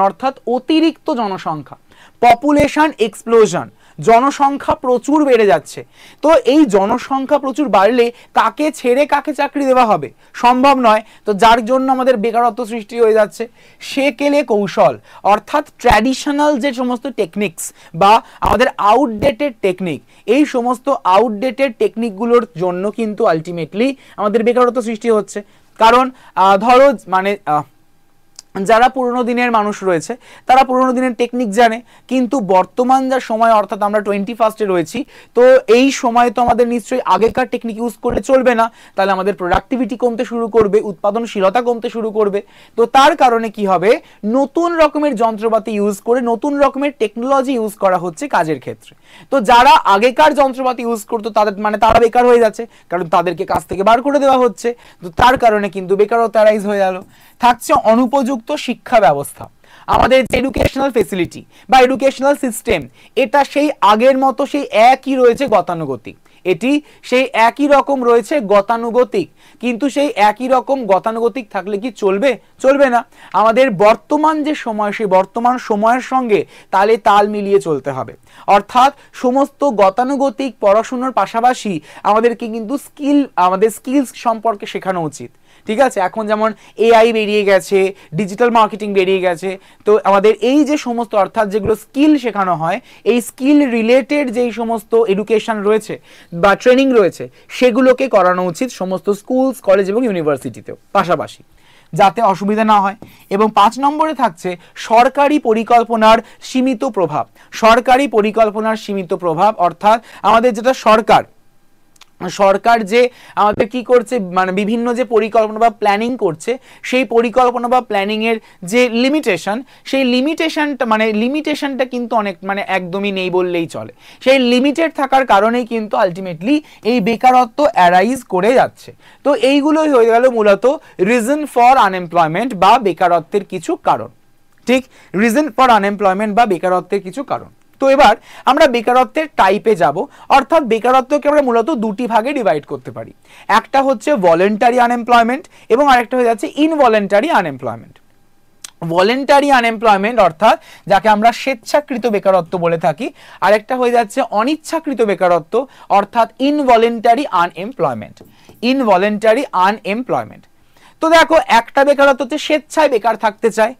অর্থাৎ অতিরিক্ত জনসংখ্যা, পপুলেশন এক্সপ্লোশন, জনসংখ্যা প্রচুর বেড়ে যাচ্ছে। তো এই জনসংখ্যা প্রচুর বাড়লে কাকে ছেড়ে কাকে চাকরি দেওয়া হবে, সম্ভব নয়। তো যার জন্য আমাদের বেকারত্ব সৃষ্টি হয়ে যাচ্ছে। সেকেলে কৌশল অর্থাৎ ট্র্যাডিশনাল যে সমস্ত টেকনিক্স বা আমাদের আউটডেটেড টেকনিক, এই সমস্ত আউটডেটেড টেকনিকগুলোর জন্য কিন্তু আলটিমেটলি আমাদের বেকারত্ব সৃষ্টি হচ্ছে। কারণ ধরো মানে যারা পুরনো দিনের মানুষ রয়েছে তারা পুরনো দিনের টেকনিক জানে, কিন্তু বর্তমান যা সময় অর্থাৎ আমরা 21 রয়েছি, তো এই সময় তো আমাদের নিশ্চয়ই আগেকার টেকনিক ইউজ করলে চলবে না, তাহলে আমাদের প্রোডাক্টিভিটি কমতে শুরু করবে, উৎপাদনশীলতা কমতে শুরু করবে। তো তার কারণে কি হবে, নতুন রকমের যন্ত্রপাতি ইউজ করে নতুন রকমের টেকনোলজি ইউজ করা হচ্ছে কাজের ক্ষেত্রে। তো যারা আগেকার যন্ত্রপাতি ইউজ করতো তাদের মানে তারা বেকার হয়ে যাচ্ছে, কারণ তাদেরকে কাজ থেকে বার করে দেওয়া হচ্ছে। তো তার কারণে কিন্তু বেকারত্ব রাইজ হয়ে গেল। থাকছে অনুপযুক্ত শিক্ষা ব্যবস্থা। আমাদের যে এডুকেশনাল ফেসিলিটি বা এডুকেশনাল সিস্টেম, এটা সেই আগের মতো সেই একই রয়েছে গতানুগতিক, এটি সেই একই রকম রয়েছে গতানুগতিক। কিন্তু সেই একই রকম গতানুগতিক থাকলে কি চলবে? চলবে না। আমাদের বর্তমান যে সময়, সেই বর্তমান সময়ের সঙ্গে তালে তাল মিলিয়ে চলতে হবে। অর্থাৎ সমস্ত গতানুগতিক পড়াশোনার পাশাপাশি আমাদেরকে কিন্তু আমাদের স্কিলস সম্পর্কে শেখানো উচিত। ঠিক আছে, এখন যেমন এআই বেরিয়ে গেছে, ডিজিটাল মার্কেটিং বেরিয়ে গেছে, তো আমাদের এই যে সমস্ত অর্থাৎ যেগুলো স্কিল শেখানো হয়, এই স্কিল রিলেটেড যেই সমস্ত এডুকেশন রয়েছে বা ট্রেনিং রয়েছে, সেগুলোকে করানো উচিত সমস্ত স্কুলস, কলেজ এবং ইউনিভার্সিটিতেও পাশাপাশি, যাতে অসুবিধা না হয়। এবং 5 নম্বরে থাকছে সরকারি পরিকল্পনার সীমিত প্রভাব। সরকারি পরিকল্পনার সীমিত প্রভাব অর্থাৎ আমাদের যেটা সরকার যে আমাদের কি করছে, মানে বিভিন্ন যে পরিকল্পনা বা প্ল্যানিং করছে, সেই পরিকল্পনা বা প্ল্যানিং এর যে লিমিটেশন, সেই লিমিটেশনটা কিন্তু অনেক মানে একদমই নেই বললেই চলে। সেই লিমিটেড থাকার কারণেই কিন্তু আলটিমেটলি এই বেকারত্ব অ্যারাইজ করে যাচ্ছে। তো এইগুলোই হয়ে গেল মূলত রিজন ফর আনএমপ্লয়মেন্ট বা বেকারত্বের কিছু কারণ। ঠিক, রিজন ফর আনএমপ্লয়মেন্ট বা বেকারত্বের কিছু কারণ। তো এবার আমরা বেকারত্বের টাইপে যাব, অর্থাৎ বেকারত্বকে আমরা মূলত দুটি ভাগে ডিভাইড করতে পারি। একটা হচ্ছে ভলেন্টারি আনএমপ্লয়মেন্ট এবং আরেকটা হয়ে যাচ্ছে ইনভলেন্টারি আনএমপ্লয়মেন্ট। ভলেন্টারি আনএমপ্লয়মেন্ট অর্থাৎ যাকে আমরা স্বেচ্ছাকৃত বেকারত্ব বলে থাকি, আরেকটা হয়ে যাচ্ছে অনিচ্ছাকৃত বেকারত্ব অর্থাৎ ইনভলেন্টারি আনএমপ্লয়মেন্ট। Involuntary unemployment. তো দেখো, একটা বেকারত্ব হচ্ছে স্বেচ্ছায় বেকার থাকতে চায়,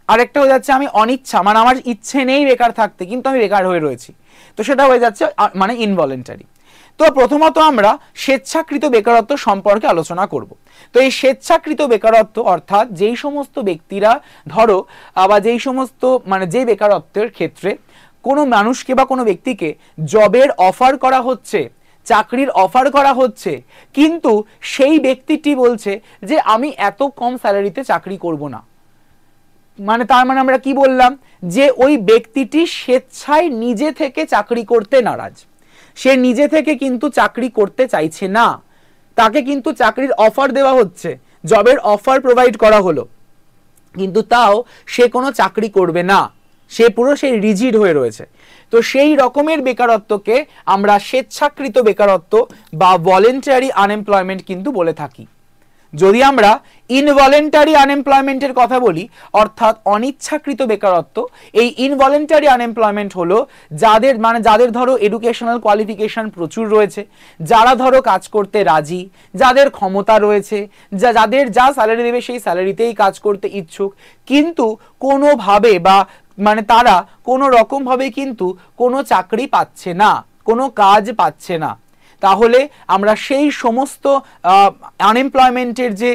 আরেকটা হয়ে যাচ্ছে আমি অনিচ্ছা মানে আমার ইচ্ছে নেই বেকার থাকতে কিন্তু আমি বেকার হয়ে রয়েছি, তো সেটা হয়ে যাচ্ছে মানে ইনভলেন্টারি। তো প্রথমত আমরা স্বেচ্ছাকৃত বেকারত্ব সম্পর্কে আলোচনা করব। তো এই স্বেচ্ছাকৃত বেকারত্ব অর্থাৎ যেই সমস্ত ব্যক্তিরা ধরো বা যেই সমস্ত মানে যে বেকারত্বের ক্ষেত্রে কোনো মানুষকে বা কোনো ব্যক্তিকে জবের অফার করা হচ্ছে, চাকরির অফার করা হচ্ছে, কিন্তু সেই ব্যক্তিটি বলছে যে আমি এত কম স্যালারিতে চাকরি করব না। মানে তার মানে আমরা কি বললাম, যে ওই ব্যক্তিটি স্বেচ্ছায় নিজে থেকে চাকরি করতে নারাজ, সে নিজে থেকে কিন্তু চাকরি করতে চাইছে না, তাকে কিন্তু চাকরির অফার দেওয়া হচ্ছে, জবের অফার প্রোভাইড করা হলো, কিন্তু তাও সে কোনো চাকরি করবে না, সে পুরো সেই রিজিড হয়ে রয়েছে। তো সেই রকমের বেকারত্বকে আমরা স্বেচ্ছাকৃত বেকারত্ব বা ভলেন্টারি আনএমপ্লয়মেন্ট কিন্তু বলে থাকি। যদি আমরা ইনভলেন্টারি আনএমপ্লয়মেন্টের কথা বলি অর্থাৎ অনিচ্ছাকৃত বেকারত্ব, এই ইনভলেন্টারি আনএমপ্লয়মেন্ট হলো যাদের ধরো এডুকেশনাল কোয়ালিফিকেশন প্রচুর রয়েছে, যারা ধরো কাজ করতে রাজি, যাদের ক্ষমতা রয়েছে, যাদের যা স্যালারি দেবে সেই স্যালারিতেই কাজ করতে ইচ্ছুক, কিন্তু কোনোভাবে বা মানে তারা কোনো রকমভাবে কিন্তু কোনো চাকরি পাচ্ছে না, কোনো কাজ পাচ্ছে না। তাহলে আমরা সেই সমস্ত আনএমপ্লয়মেন্টের যে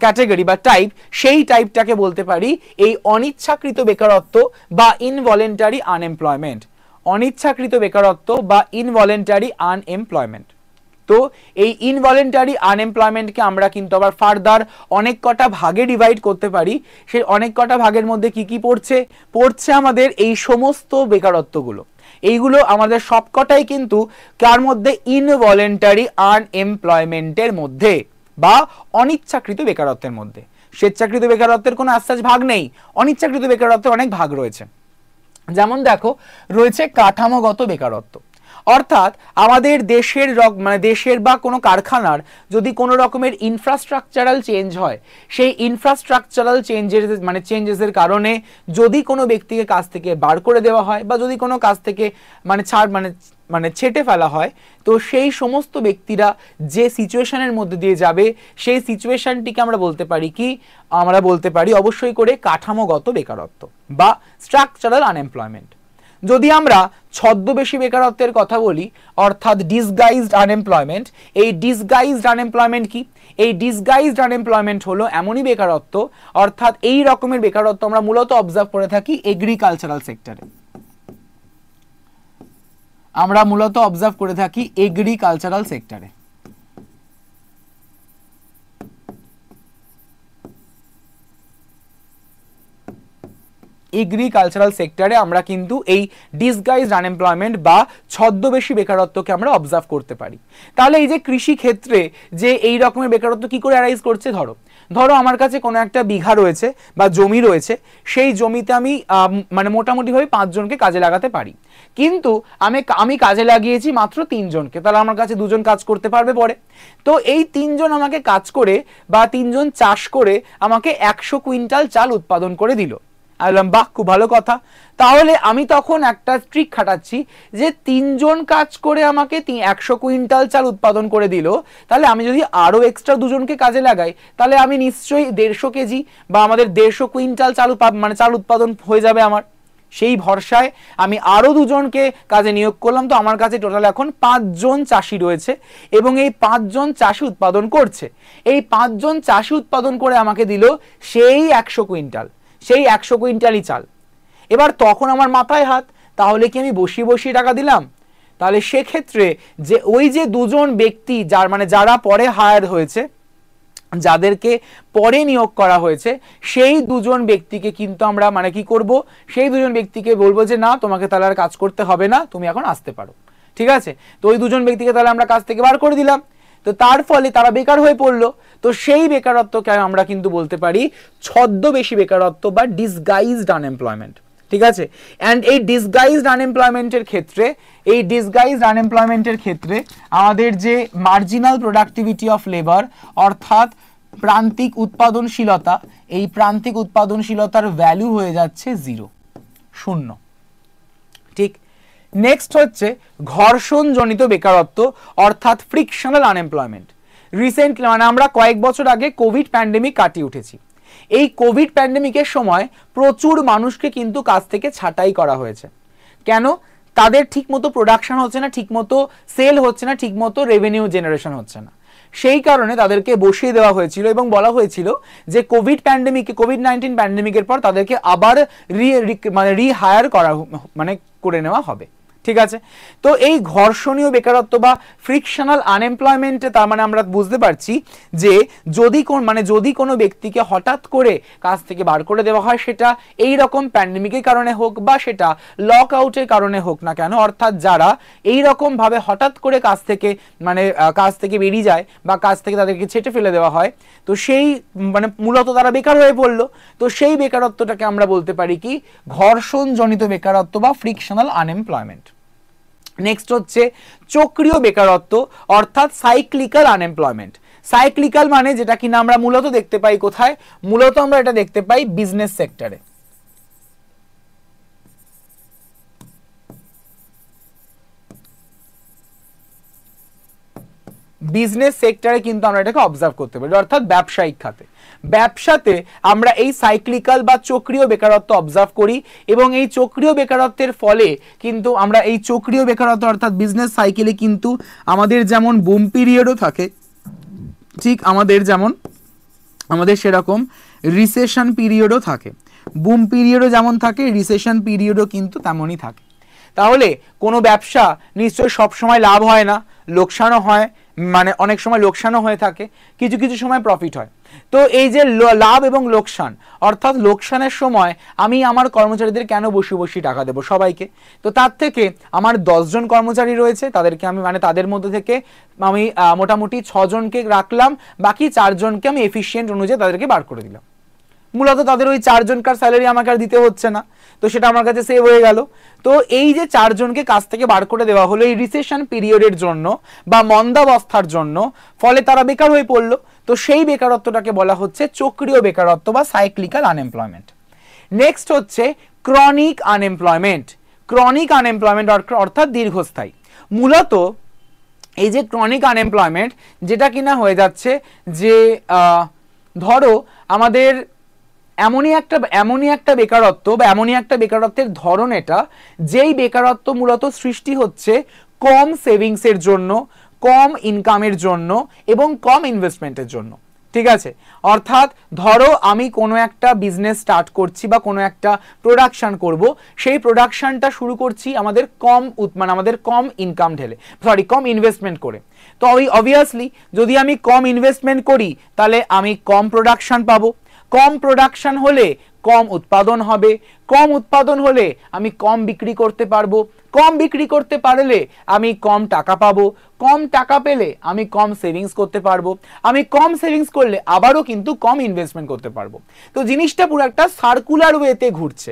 ক্যাটাগরি বা টাইপ, সেই টাইপটাকে বলতে পারি এই অনিচ্ছাকৃত বেকারত্ব বা ইনভলেন্টারি আনএমপ্লয়মেন্ট। অনিচ্ছাকৃত বেকারত্ব বা ইনভলেন্টারি আনএমপ্লয়মেন্ট। তো এই ইনভলেন্টারি আনএমপ্লয়মেন্টকে আমরা কিন্তু আবার ফার্দার অনেক কটা ভাগে ডিভাইড করতে পারি। সেই অনেক কটা ভাগের মধ্যে কি কি পড়ছে আমাদের এই সমস্ত বেকারত্বগুলো, এইগুলো আমাদের সবকটাই কিন্তু কার মধ্যে, ইনভলেন্টারি আনএমপ্লয়মেন্টের মধ্যে বা অনিচ্ছাকৃত বেকারত্বের মধ্যে। স্বেচ্ছাকৃত বেকারত্বের কোনো আশ্বাস ভাগ নেই, অনিচ্ছাকৃত বেকারত্বের অনেক ভাগ রয়েছে। যেমন দেখো, রয়েছে কাঠামোগত বেকারত্ব অর্থাৎ আমাদের দেশের মানে দেশের বা কোনো কারখানার যদি কোনো রকমের ইনফ্রাস্ট্রাকচারাল চেঞ্জ হয়, সেই ইনফ্রাস্ট্রাকচারাল চেঞ্জেসের কারণে যদি কোনো ব্যক্তিকে কাজ থেকে বার করে দেওয়া হয় বা যদি কোনো কাজ থেকে ছেটে ফেলা হয়, তো সেই সমস্ত ব্যক্তিরা যে সিচুয়েশনের মধ্যে দিয়ে যাবে সেই সিচুয়েশনটিকে আমরা বলতে পারি কি, আমরা বলতে পারি অবশ্যই করে কাঠামোগত বেকারত্ব বা স্ট্রাকচারাল আনএমপ্লয়মেন্ট। যদি আমরা ছদ্মবেশী বেকারত্বের কথা বলি অর্থাৎ ডিসগাইজড আনএমপ্লয়মেন্ট, এই ডিসগাইজড আনএমপ্লয়মেন্ট কি? এই ডিসগাইজড আনএমপ্লয়মেন্ট হলো এমনই বেকারত্ব, অর্থাৎ এই রকমের বেকারত্ব আমরা মূলত অবজার্ভ করে থাকি এগ্রিকালচারাল সেক্টরে। আমরা মূলত অবজার্ভ করে থাকি এগ্রিকালচারাল সেক্টরে। এগ্রিকালচারাল সেক্টরে আমরা কিন্তু এই ডিসগাইজড আনএমপ্লয়মেন্ট বা ছদ্মবেশী বেকারত্বকে আমরা অবজার্ভ করতে পারি। তাহলে এই যে কৃষি ক্ষেত্রে যে এই রকমের বেকারত্ব কি করে অ্যারাইজ করছে, ধরো আমার কাছে কোনো একটা বিঘা রয়েছে বা জমি রয়েছে, সেই জমিতে আমি মোটামুটিভাবে 5 জনকে কাজে লাগাতে পারি, কিন্তু আমি কাজে লাগিয়েছি মাত্র 3 জনকে, তাহলে আমার কাছে 2 জন কাজ করতে পারবে পরে। তো এই 3 জন আমাকে কাজ করে বা 3 জন চাষ করে আমাকে 100 কুইন্টাল চাল উৎপাদন করে দিল। বললাম বাহ, খুব ভালো কথা। তাহলে আমি তখন একটা ট্রিক খাটাচ্ছি যে 3 জন কাজ করে আমাকে 100 কুইন্টাল চাল উৎপাদন করে দিল, তাহলে আমি যদি আরো এক্সট্রা 2 জনকে কাজে লাগাই তাহলে আমি নিশ্চয়ই 150 কেজি বা আমাদের 150 কুইন্টাল চাল উৎপাদন হয়ে যাবে আমার। সেই ভরসায় আমি আরো 2 জনকে কাজে নিয়োগ করলাম, তো আমার কাছে টোটাল এখন 5 জন চাষি রয়েছে এবং এই 5 জন চাষি উৎপাদন করছে। এই 5 জন চাষি উৎপাদন করে আমাকে দিল সেই 100 কুইন্টাল, সেই 100 কুইন্টালই চাল। এবার তখন আমার মাথায় হাত, তাহলে কি আমি বসিয়ে টাকা দিলাম? তাহলে সেক্ষেত্রে যে ওই যে 2 জন ব্যক্তি যারা পরে হায়ার হয়েছে, যাদেরকে পরে নিয়োগ করা হয়েছে, সেই 2 জন ব্যক্তিকে কিন্তু আমরা কি করব, সেই 2 জন ব্যক্তিকে বলবো যে না, তোমাকে তাহলে আর কাজ করতে হবে না, তুমি এখন আসতে পারো। ঠিক আছে, তো ওই 2 জন ব্যক্তিকে তাহলে আমরা কাজ থেকে বার করে দিলাম, তো তার ফলে তারা বেকার হয়ে পড়লো। তো সেই বেকারত্বকে আমরা কিন্তু বলতে পারি ছদ্মবেশী বেকারত্ব বা ডিসগাইজড আনএমপ্লয়মেন্ট। ঠিক আছে, এন্ড এই ডিসগাইজড আনএমপ্লয়মেন্টের ক্ষেত্রে আমাদের যে মার্জিনাল প্রোডাক্টিভিটি অফ লেবার অর্থাৎ প্রান্তিক উৎপাদনশীলতা, এই প্রান্তিক উৎপাদনশীলতার ভ্যালু হয়ে যাচ্ছে 0। ঠিক, নেক্সট হচ্ছে ঘর্ষণজনিত বেকারত্ব অর্থাৎ ফ্রিকশনাল আনএমপ্লয়মেন্ট। রিসেন্টলি আমরা কয়েক বছর আগে কোভিড প্যান্ডেমিক কাটিয়ে উঠেছি। এই কোভিড প্যান্ডেমিকের সময় প্রচুর মানুষকে কিন্তু কাজ থেকে ছাঁটাই করা হয়েছে। কেন? তাদের ঠিকমতো প্রোডাকশন হচ্ছে না, ঠিকমতো সেল হচ্ছে না, ঠিকমতো রেভিনিউ জেনারেশন হচ্ছে না, সেই কারণে তাদেরকে বসিয়ে দেওয়া হয়েছিল এবং বলা হয়েছিল যে কোভিড-19 প্যান্ডেমিকের পর তাদেরকে আবার রিহায়ার করে নেওয়া হবে। ঠিক আছে, তো এই ঘর্ষণীয় বেকারত্ব বা ফ্রিকশনাল আনএমপ্লয়মেন্টে তার আমরা বুঝতে পারছি যে যদি কোনো ব্যক্তিকে হঠাৎ করে কাজ থেকে বার করে দেওয়া হয়, সেটা এই রকম প্যান্ডেমিকের কারণে হোক বা সেটা লক আউটের কারণে হোক না কেন, অর্থাৎ যারা এই রকম ভাবে হঠাৎ করে কাজ থেকে বেরিয়ে যায় বা কাজ থেকে তাদেরকে ছেটে ফেলে দেওয়া হয়, তো সেই মূলত তারা বেকার হয়ে পড়লো। তো সেই বেকারত্বটাকে আমরা বলতে পারি কি ঘর্ষণজনিত বেকারত্ব বা ফ্রিকশনাল আনএমপ্লয়মেন্ট। নেক্সট হচ্ছে চক্রীয় বেকারত্ব অর্থাৎ সাইক্লিক্যাল আনএমপ্লয়মেন্ট। সাইক্লিক্যাল যেটা কিনা আমরা মূলত দেখতে পাই কোথায়? মূলত আমরা এটা দেখতে পাই বিজনেস সেক্টরে। বিজনেস সেক্টরে কিন্তু আমরা এটাকে অবজার্ভ করতে পারি, অর্থাৎ ব্যবসায়িক খাতে। ব্যবসাতে আমরা এই সাইক্লিক্যাল বা চক্রীয় বেকারত্ব অবজার্ভ করি এবং এই চক্রীয় বেকারত্বের ফলে কিন্তু আমরা এই চক্রীয় বেকারত্ব অর্থাৎ বিজনেস সাইকেলে কিন্তু আমাদের যেমন বুম পিরিয়ডও থাকে, ঠিক আমাদের সেরকম রিসেশন পিরিয়ডও থাকে। বুম পিরিয়ডও যেমন থাকে, রিসেশন পিরিয়ডও কিন্তু তেমনই থাকে। তাহলে কোনো ব্যবসা নিশ্চয়ই সবসময় লাভ হয় না, লোকসানও হয়, অনেক সময় লোকসানও হয়ে থাকে, কিছু কিছু সময় প্রফিট হয়। তো এই যে লাভ এবং লোকসান, অর্থাৎ লোকসানের সময় আমি আমার কর্মচারীদের কেন বসে টাকা দেবো সবাইকে? তো তার থেকে আমার 10 জন কর্মচারী রয়েছে, তাদেরকে আমি তাদের মধ্যে থেকে আমি মোটামুটি 6 জনকে রাখলাম, বাকি 4 জনকে আমি এফিশিয়েন্ট অনুযায়ী তাদেরকে বার করে দিলাম। মূলত তাদের ওই 4 জনকার স্যালারি আমাকে আর দিতে হচ্ছে না, তো সেটা আমার কাছে সেভ হয়ে গেল। তো এই যে 4 জনকে কাজ থেকে বার করে দেওয়া হলো এই রিসেশন পিরিয়ডের জন্য বা মন্দাবস্থার জন্য, ফলে তারা বেকার হয়ে পড়লো। তো সেই বেকারত্বটাকে বলা হচ্ছে চক্রীয় বেকারত্ব বা সাইক্লিক্যাল আনএমপ্লয়মেন্ট। নেক্সট হচ্ছে ক্রনিক আনএমপ্লয়মেন্ট। ক্রনিক আনএমপ্লয়মেন্ট অর্থাৎ দীর্ঘস্থায়ী। মূলত এই যে ক্রনিক আনএমপ্লয়মেন্ট, যেটা কিনা হয়ে যাচ্ছে যে ধরো আমাদের এমনই একটা বেকারত্ব বা এমনই একটা বেকারত্বের ধরন এটা, যেই বেকারত্ব মূলত সৃষ্টি হচ্ছে কম সেভিংসের জন্য, কম ইনকামের জন্য এবং কম ইনভেস্টমেন্টের জন্য। ঠিক আছে, অর্থাৎ ধরো আমি কোনো একটা বিজনেস স্টার্ট করছি বা কোনো একটা প্রোডাকশন করব, সেই প্রোডাকশনটা শুরু করছি আমাদের কম ইনকাম ঢেলে, কম ইনভেস্টমেন্ট করে। তো অবভিয়াসলি যদি আমি কম ইনভেস্টমেন্ট করি তাহলে আমি কম প্রোডাকশন পাবো, কম প্রোডাকশন হলে কম উৎপাদন হবে, কম উৎপাদন হলে আমি কম বিক্রি করতে পারবো, কম বিক্রি করতে পারলে আমি কম টাকা পাবো, কম টাকা পেলে আমি কম সেভিংস করতে পারবো, আমি কম সেভিংস করলে আবারও কিন্তু কম ইনভেস্টমেন্ট করতে পারবো। তো জিনিসটা পুরো একটা সার্কুলার ওয়েতে ঘুরছে,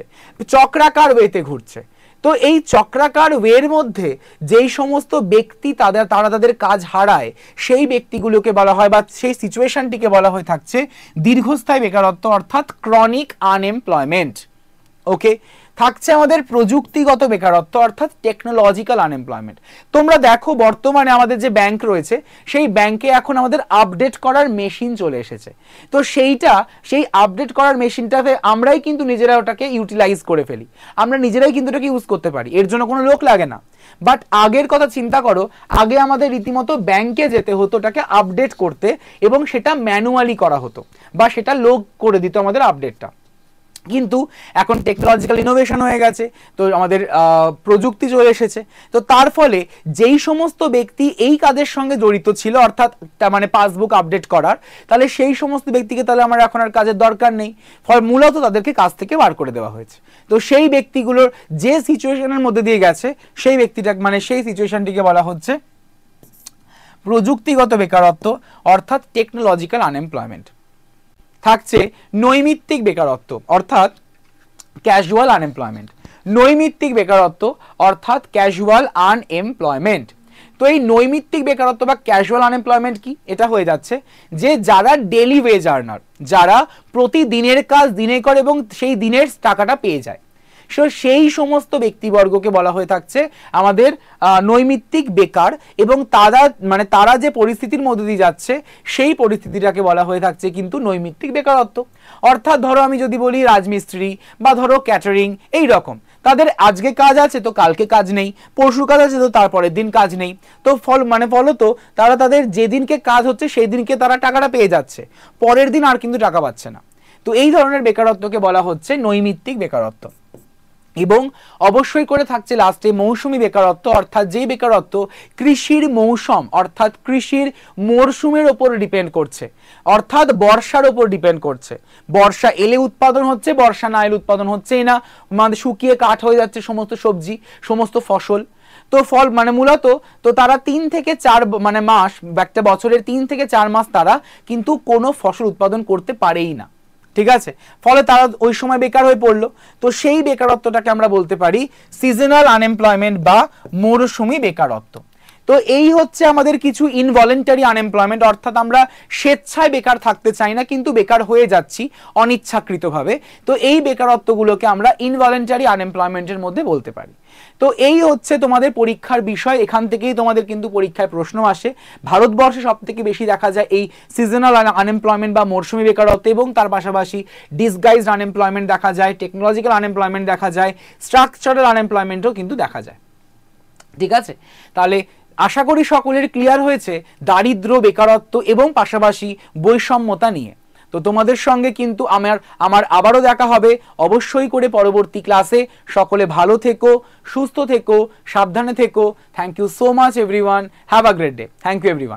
চক্রাকার ওয়েতে ঘুরছে। তো এই চক্রাকার ওয়ের মধ্যে যেই সমস্ত ব্যক্তি তারা তাদের কাজ হারায়, সেই ব্যক্তিগুলোকে বলা হয় বা সেই সিচুয়েশনটিকে বলা হয়ে থাকছে দীর্ঘস্থায়ী বেকারত্ব অর্থাৎ ক্রনিক আনএমপ্লয়মেন্ট। ওকে, থাকছে আমাদের প্রযুক্তিগত বেকারত্ব অর্থাৎ টেকনোলজিক্যাল আনএমপ্লয়মেন্ট। তোমরা দেখো বর্তমানে আমাদের যে ব্যাংক রয়েছে সেই ব্যাংকে এখন আমাদের আপডেট করার মেশিন চলে এসেছে। তো সেই আপডেট করার মেশিনটাতে আমরাই কিন্তু নিজেরা ওটাকে ইউটিলাইজ করে ফেলি, আমরা নিজেরাই কিন্তু ওটাকে ইউজ করতে পারি, এর জন্য কোনো লোক লাগে না। বাট আগের কথা চিন্তা করো, আগে আমাদের রীতিমতো ব্যাংকে যেতে হতো ওটাকে আপডেট করতে এবং সেটা ম্যানুয়ালি করা হতো বা সেটা লোক করে দিত আমাদের আপডেটটা। কিন্তু এখন টেকনোলজিক্যাল ইনোভেশন হয়ে গেছে, তো আমাদের প্রযুক্তি চলে এসেছে। তো তার ফলে যেই সমস্ত ব্যক্তি এই কাজের সঙ্গে জড়িত ছিল অর্থাৎ মানে পাসবুক আপডেট করার, তাহলে সেই সমস্ত ব্যক্তিকে তাহলে আমার এখন আর কাজের দরকার নেই, ফলে মূলত তাদেরকে কাজ থেকে বার করে দেওয়া হয়েছে। তো সেই ব্যক্তিগুলোর যে সিচুয়েশনের মধ্যে দিয়ে গেছে সেই ব্যক্তিটা মানে সেই সিচুয়েশনটিকে বলা হচ্ছে প্রযুক্তিগত বেকারত্ব অর্থাৎ টেকনোলজিক্যাল আনএমপ্লয়মেন্ট। থাকছে নৈমিত্তিক বেকারত্ব অর্থাৎ ক্যাজুয়াল আনএমপ্লয়মেন্ট। নৈমিত্তিক বেকারত্ব অর্থাৎ ক্যাজুয়াল আনএমপ্লয়মেন্ট। তো এই নৈমিত্তিক বেকারত্ব বা ক্যাজুয়াল আনএমপ্লয়মেন্ট কি? এটা হয়ে যাচ্ছে যে যারা ডেলি ওয়েজ আর্নার, যারা প্রতিদিনের কাজ দিনে করে এবং সেই দিনের টাকাটা পেয়ে যায়, সেই সমস্ত ব্যক্তিবর্গকে বলা হয়ে থাকছে আমাদের নৈমিত্তিক বেকার। এবং তারা যে পরিস্থিতির মধ্যে দিয়ে যাচ্ছে সেই পরিস্থিতিটাকে বলা হয়ে থাকছে কিন্তু নৈমিত্তিক বেকারত্ব। অর্থাৎ ধরো আমি যদি বলি রাজমিস্ত্রি বা ধরো ক্যাটারিং, এই রকম তাদের আজকে কাজ আছে তো কালকে কাজ নেই, পরশু কাজ আছে তো তারপরের দিন কাজ নেই। তো ফলত তারা তাদের যেদিনকে কাজ হচ্ছে সেই দিনকে তারা টাকাটা পেয়ে যাচ্ছে, পরের দিন আর কিন্তু টাকা পাচ্ছে না। তো এই ধরনের বেকারত্বকে বলা হচ্ছে নৈমিত্তিক বেকারত্ব। এবং অবশ্যই করে থাকছে লাস্টে মৌসুমী বেকারত্ব অর্থাৎ যে বেকারত্ব কৃষির মৌসুম অর্থাৎ কৃষির মরশুমের ওপর ডিপেন্ড করছে, অর্থাৎ বর্ষার ওপর ডিপেন্ড করছে। বর্ষা এলে উৎপাদন হচ্ছে, বর্ষা না এলে উৎপাদন হচ্ছেই না, মানে শুকিয়ে কাঠ হয়ে যাচ্ছে সমস্ত সবজি, সমস্ত ফসল। তো মূলত তো তারা 3 থেকে 4 মাস, একটা বছরের 3 থেকে 4 মাস তারা কিন্তু কোনো ফসল উৎপাদন করতে পারেই না। ঠিক আছে, ফলে তারা ওই সময় বেকার হয়ে পড়লো। তো সেই বেকারত্বটাকে আমরা বলতে পারি সিজনাল আনএমপ্লয়মেন্ট বা মৌসুমী বেকারত্ব। তো এই হচ্ছে আমাদের কিছু ইনভলেন্টারি আনএমপ্লয়মেন্ট, অর্থাৎ আমরা স্বেচ্ছায় বেকার থাকতে চাই না কিন্তু বেকার হয়ে যাচ্ছি অনিচ্ছাকৃতভাবে। তো এই বেকারত্বগুলোকে আমরা ইনভলেন্টারি আনএমপ্লয়মেন্টের মধ্যে বলতে পারি। তো এই হচ্ছে তোমাদের পরীক্ষার বিষয়, এখান থেকেই তোমাদের কিন্তু পরীক্ষায় প্রশ্ন আসে। ভারতবর্ষে সব থেকে বেশি দেখা যায় এই সিজনাল আনএমপ্লয়মেন্ট বা মরশুমি বেকারত্ব, এবং তার পাশাপাশি ডিসগাইজড আনএমপ্লয়মেন্ট দেখা যায়, টেকনোলজিক্যাল আনএমপ্লয়মেন্ট দেখা যায়, স্ট্রাকচারাল আনএমপ্লয়মেন্টও কিন্তু দেখা যায়। ঠিক আছে, তাহলে আশা করি সকলের ক্লিয়ার হয়েছে দারিদ্র, বেকারত্ব এবং পাশাপাশি বৈষম্যতা নিয়ে। তো তোমাদের সঙ্গে কিন্তু আমার আবারও দেখা হবে অবশ্যই করে পরবর্তী ক্লাসে। সকলে ভালো থেকো, সুস্থ থেকো, সাবধানে থেকো। Thank you so much everyone, have a great day. Thank you everyone.